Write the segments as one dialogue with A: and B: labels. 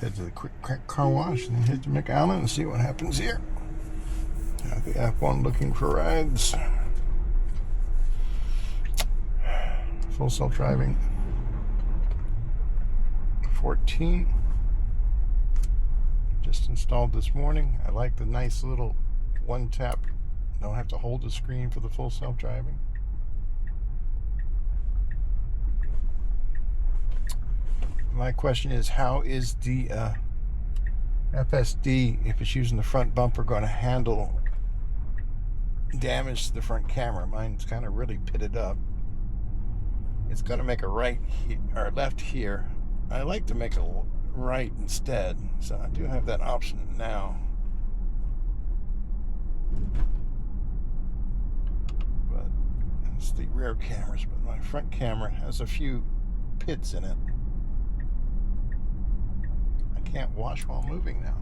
A: Head to the quick car wash and then head to McAllen and see what happens here. The F1 looking for rides. Full self-driving 14. Just installed this morning. I like the nice little one tap. Don't have to hold the screen for the full self-driving. My question is, how is the FSD, if it's using the front bumper, going to handle damage to the front camera? Mine's kind of really pitted up. It's going to make a right or left here. I like to make a right instead, so I do have that option now. But it's the rear cameras, but my front camera has a few pits in it. I can't wash while moving now.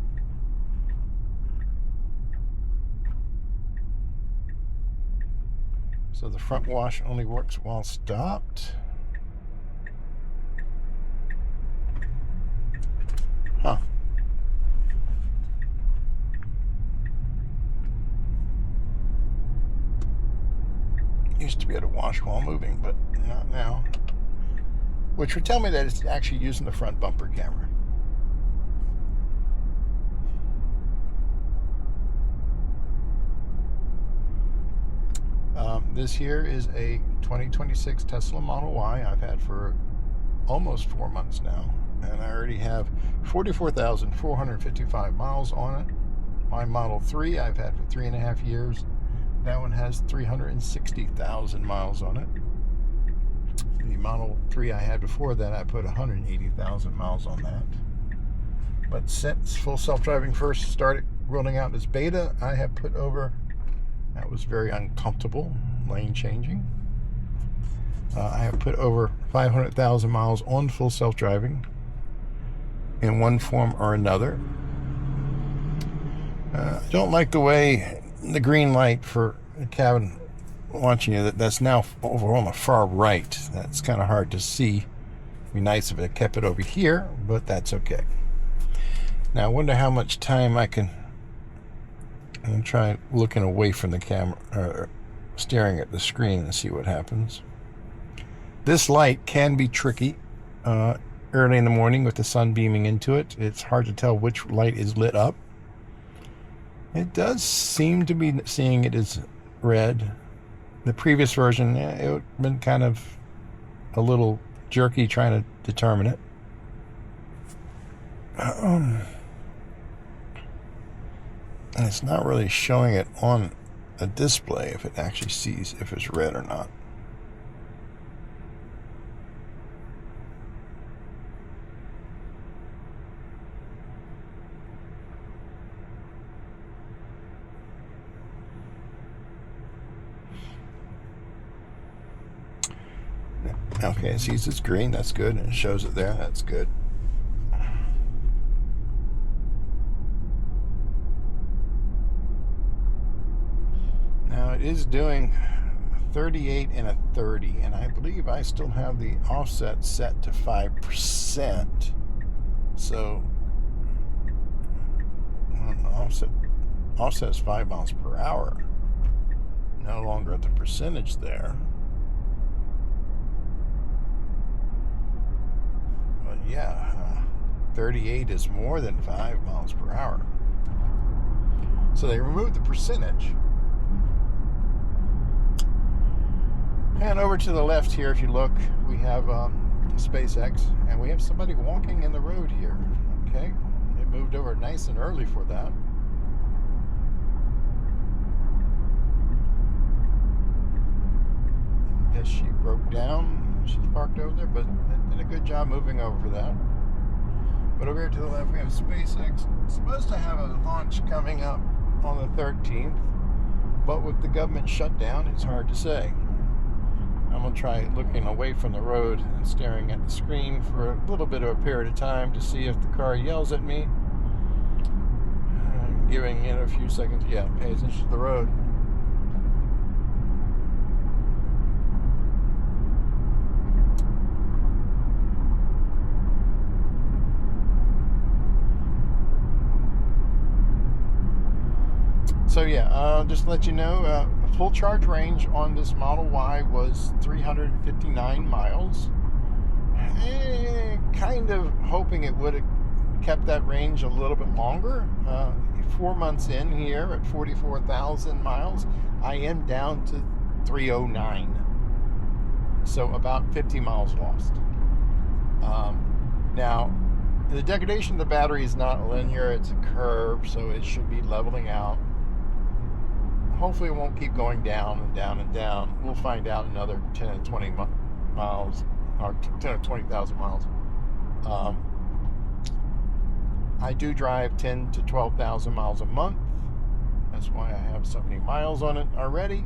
A: So the front wash only works while stopped. Huh. Used to be able to wash while moving, but not now. Which would tell me that it's actually using the front bumper camera. This here is a 2026 Tesla Model Y I've had for almost 4 months now, and I already have 44,455 miles on it. My Model 3 I've had for 3.5 years. That one has 360,000 miles on it. The Model 3 I had before that, I put 180,000 miles on that. But since full self-driving first started rolling out as beta, I have put over, that was very uncomfortable, lane changing. I have put over 500,000 miles on full self-driving in one form or another. I don't like the way the green light for the cabin watching you, that's now over on the far right. That's kind of hard to see. It'd be nice if it kept it over here, but that's okay. Now I wonder how much time I can. I'm going to try looking away from the camera, or staring at the screen, and see what happens. This light can be tricky early in the morning with the sun beaming into it. It's hard to tell which light is lit up. It does seem to be seeing it as red. The previous version, it would have been kind of a little jerky trying to determine it. And it's not really showing it on a display if it actually sees if it's red or not. Okay, it sees it's green, that's good, and it shows it there, that's good. Now it is doing 38 and a 30, and I believe I still have the offset set to 5%. So offset is 5 miles per hour. No longer at the percentage there. But yeah, 38 is more than 5 miles per hour. So they removed the percentage. And over to the left here, if you look, we have SpaceX, and we have somebody walking in the road here. Okay, they moved over nice and early for that. Yes, she broke down. She's parked over there, but did a good job moving over for that. But over here to the left, we have SpaceX. It's supposed to have a launch coming up on the 13th, but with the government shutdown, it's hard to say. I'm going to try looking away from the road and staring at the screen for a little bit of a period of time to see if the car yells at me. Giving it a few seconds. Yeah, pay attention to the road. So yeah, just to let you know, full charge range on this Model Y was 359 miles. Kind of hoping it would have kept that range a little bit longer. 4 months in here at 44,000 miles, I am down to 309. So about 50 miles lost. Now, the degradation of the battery is not linear, it's a curve, so it should be leveling out. Hopefully it won't keep going down and down and down. We'll find out another 10 to 20 miles, or 10 or 20,000 miles. I do drive 10 to 12,000 miles a month. That's why I have so many miles on it already.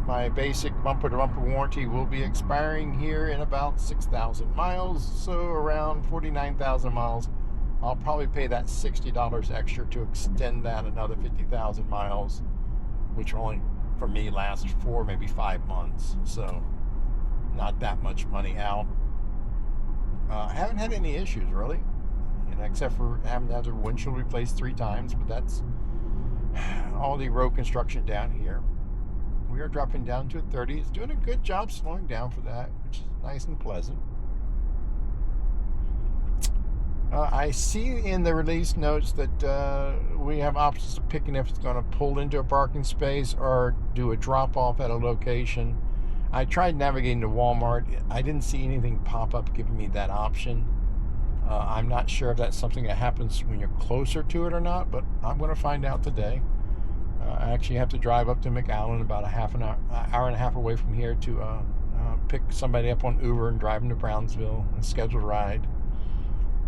A: My basic bumper-to-bumper warranty will be expiring here in about 6,000 miles, so around 49,000 miles. I'll probably pay that $60 extra to extend that another 50,000 miles, which only, for me, lasts 4, maybe 5 months. So, not that much money out. I haven't had any issues, really, except for having to have the windshield replaced 3 times, but that's all the road construction down here. We are dropping down to 30. It's doing a good job slowing down for that, which is nice and pleasant. I see in the release notes that we have options of picking if it's going to pull into a parking space or do a drop-off at a location. I tried navigating to Walmart. I didn't see anything pop up giving me that option. I'm not sure if that's something that happens when you're closer to it or not, but I'm going to find out today. I actually have to drive up to McAllen, about a hour and a half away from here, to pick somebody up on Uber and drive them to Brownsville and schedule a ride.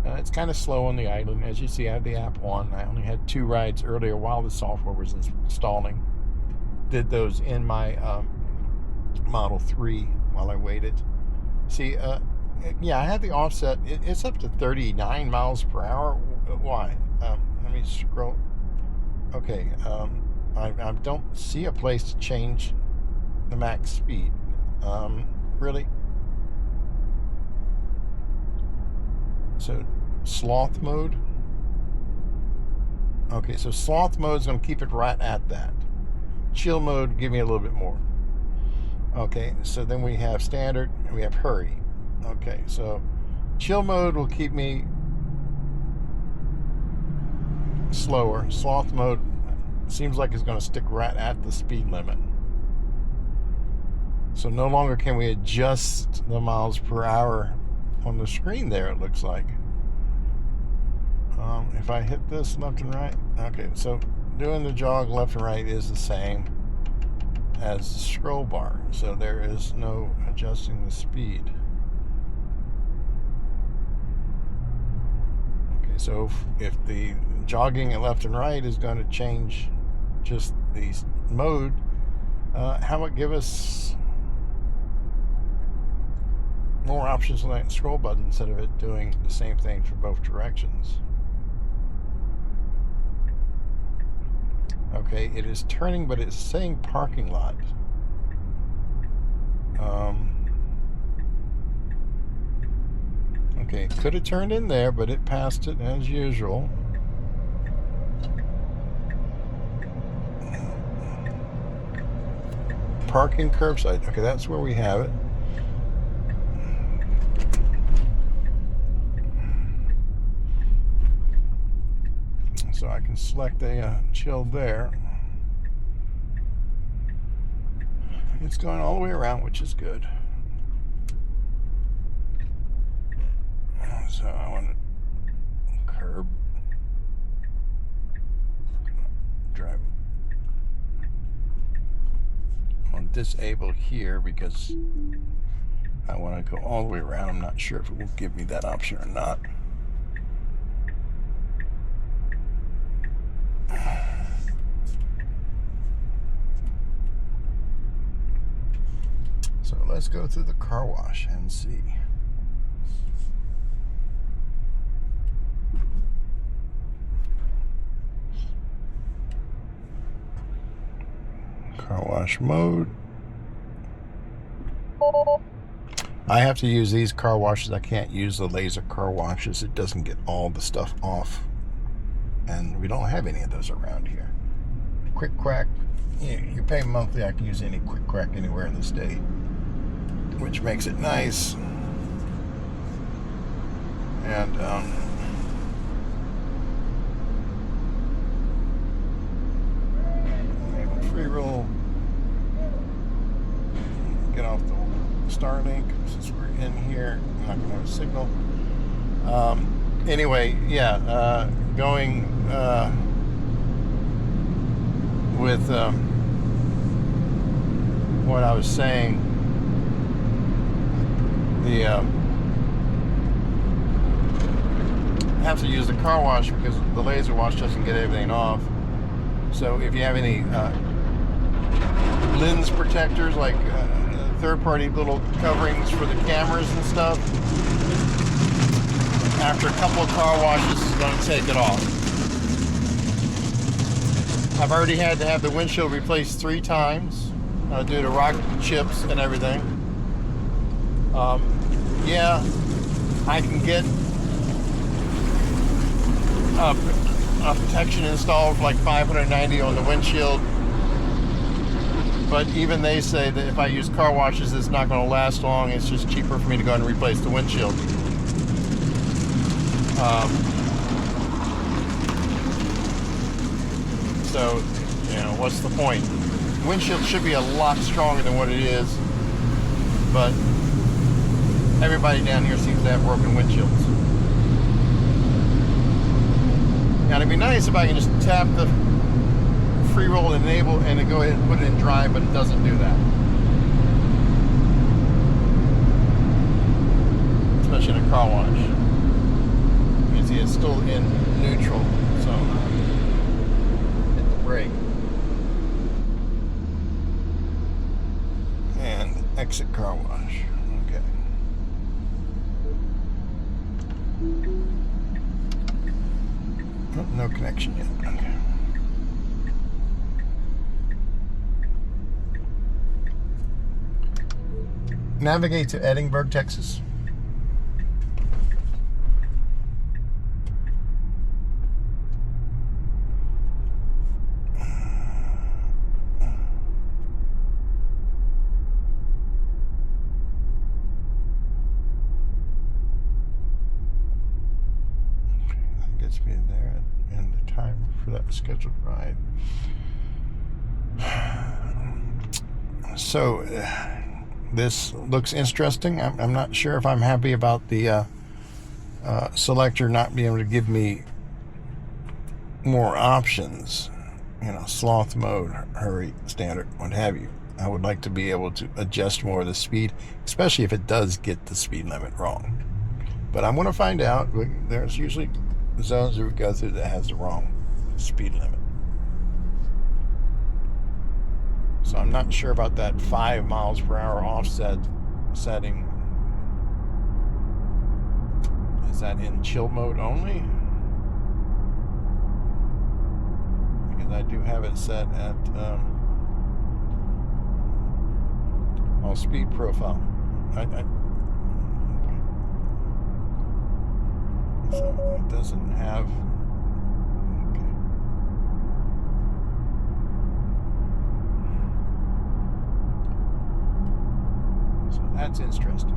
A: It's kind of slow on the island. As you see, I have the app on. I only had 2 rides earlier while the software was installing. Did those in my Model 3 while I waited. See, yeah, I have the offset. It's up to 39 miles per hour. Why? Let me scroll. Okay, I don't see a place to change the max speed. Really? So, sloth mode. Okay, so sloth mode is going to keep it right at that. Chill mode, give me a little bit more. Okay, so then we have standard and we have hurry. Okay, so chill mode will keep me slower. Sloth mode seems like it's going to stick right at the speed limit. So no longer can we adjust the miles per hour on the screen there, it looks like. If I hit this left and right, okay, so doing the jog left and right is the same as the scroll bar, so there is no adjusting the speed. Okay, so if the jogging at left and right is going to change just the mode, how about give us more options on that scroll button instead of it doing the same thing for both directions? Okay, it is turning, but it's saying parking lot. Okay, could have turned in there, but it passed it as usual. Parking curbside. Okay, that's where we have it. So I can select a chill there. It's going all the way around, which is good. So I want to curb. Drive. I want to disable here because I want to go all the way around. I'm not sure if it will give me that option or not. So let's go through the car wash and see. Car wash mode. I have to use these car washes. I can't use the laser car washes. It doesn't get all the stuff off. And we don't have any of those around here. quick crack. You pay monthly. I can use any quick crack anywhere in the state, which makes it nice. And free roll. Get off the Starlink since we're in here. I'm not gonna have a signal. Anyway, yeah, going with what I was saying. The have to use the car wash because the laser wash doesn't get everything off. So if you have any lens protectors, like third-party little coverings for the cameras and stuff, after a couple of car washes, it's going to take it off. I've already had to have the windshield replaced 3 times due to rock chips and everything. Yeah, I can get a protection installed for like $590 on the windshield, but even they say that if I use car washes, it's not going to last long. It's just cheaper for me to go and replace the windshield. So, you know, what's the point? Windshield should be a lot stronger than what it is, but everybody down here seems to have broken windshields. Now, it'd be nice if I can just tap the free roll enable and then go ahead and put it in drive, but it doesn't do that. Especially in a car wash. You can see it's still in neutral, so hit the brake. And exit car wash. Okay. Oh, no connection yet. Okay. Navigate to Edinburgh, Texas. That gets me there and the time for that scheduled ride. So this looks interesting. I'm not sure if I'm happy about the selector not being able to give me more options. You know, sloth mode, hurry, standard, what have you. I would like to be able to adjust more of the speed, especially if it does get the speed limit wrong. But I'm going to find out. There's usually zones that we go through that has the wrong speed limit. So I'm not sure about that 5 miles per hour offset setting. Is that in chill mode only? Because I do have it set at all speed profile. So it doesn't have. That's interesting.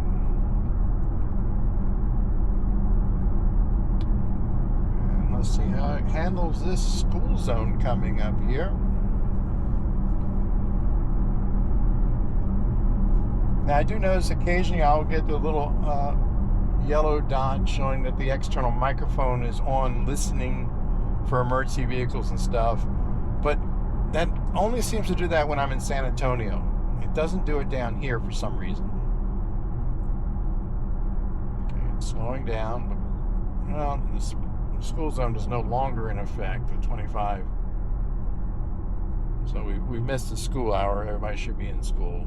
A: And let's see how it handles this school zone coming up here. Now I do notice occasionally I'll get the little yellow dot showing that the external microphone is on, listening for emergency vehicles and stuff, but that only seems to do that when I'm in San Antonio. It doesn't do it down here for some reason. Slowing down, but well, the school zone is no longer in effect at 25. So we missed the school hour. Everybody should be in school.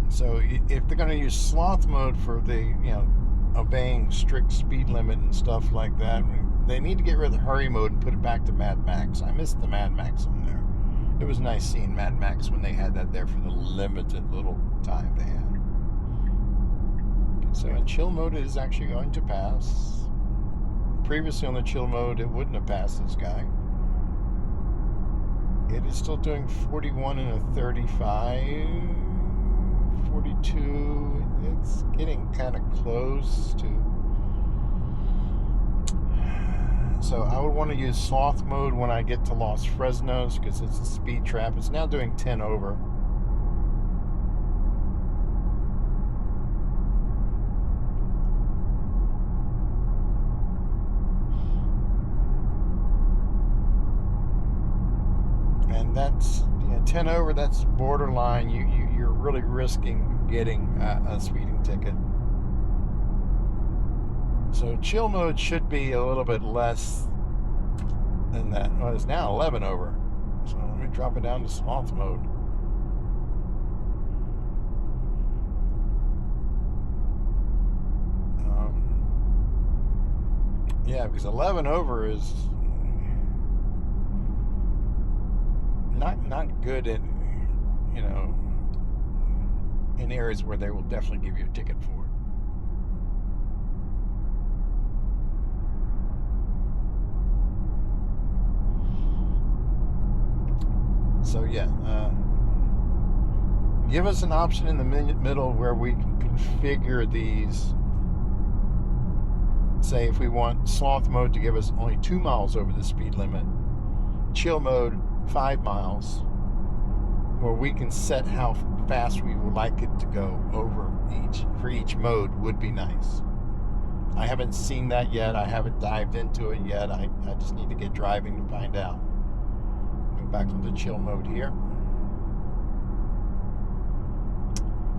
A: So if they're going to use sloth mode for the, you know, obeying strict speed limit and stuff like that, they need to get rid of the hurry mode and put it back to Mad Max. I missed the Mad Max on there. It was nice seeing Mad Max when they had that there for the limited little time they had. Okay, so in chill mode, it is actually going to pass. Previously on the chill mode, it wouldn't have passed this guy. It is still doing 41 and a 35, 42. It's getting kind of close to. So I would want to use sloth mode when I get to Los Fresnos because it's a speed trap. It's now doing 10 over. And that's 10 over. That's borderline. You're really risking getting a speeding ticket. So chill mode should be a little bit less than that. Well, it's now 11 over. So let me drop it down to sloth mode. Yeah, because 11 over is not good in, in areas where they will definitely give you a ticket for it. So yeah, give us an option in the middle where we can configure these. Say if we want sloth mode to give us only 2 miles over the speed limit, chill mode 5 miles, where we can set how fast we would like it to go over for each mode would be nice. I haven't seen that yet. I haven't dived into it yet. I just need to get driving to find out. Go back into chill mode here.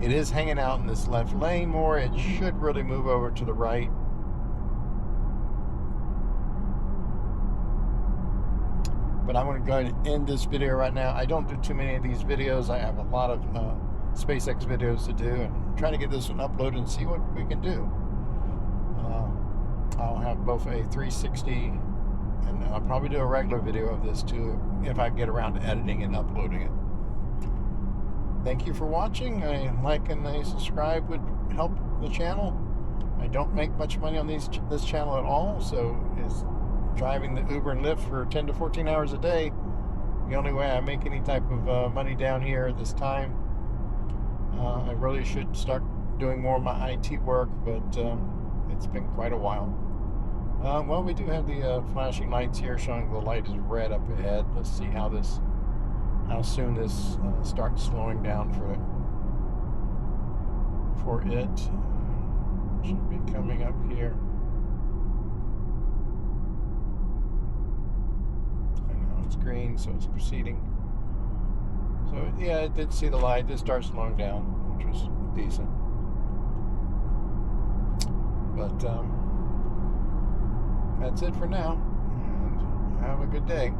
A: It is hanging out in this left lane more. It should really move over to the right. But I'm going to go ahead and end this video right now. I don't do too many of these videos. I have a lot of SpaceX videos to do, and I'm trying to get this one uploaded and see what we can do. I'll have both a 360 and I'll probably do a regular video of this too if I get around to editing and uploading it. Thank you for watching. A like and a subscribe would help the channel. I don't make much money on this channel at all, so it's driving the Uber and Lyft for 10 to 14 hours a day. The only way I make any type of money down here at this time. I really should start doing more of my IT work, but it's been quite a while. Well, we do have the flashing lights here showing the light is red up ahead. Let's see how soon this starts slowing down for it. Should be coming up here. I know it's green, so it's proceeding. So yeah, it did see the light. It started slowing down, which was decent. But that's it for now, and have a good day.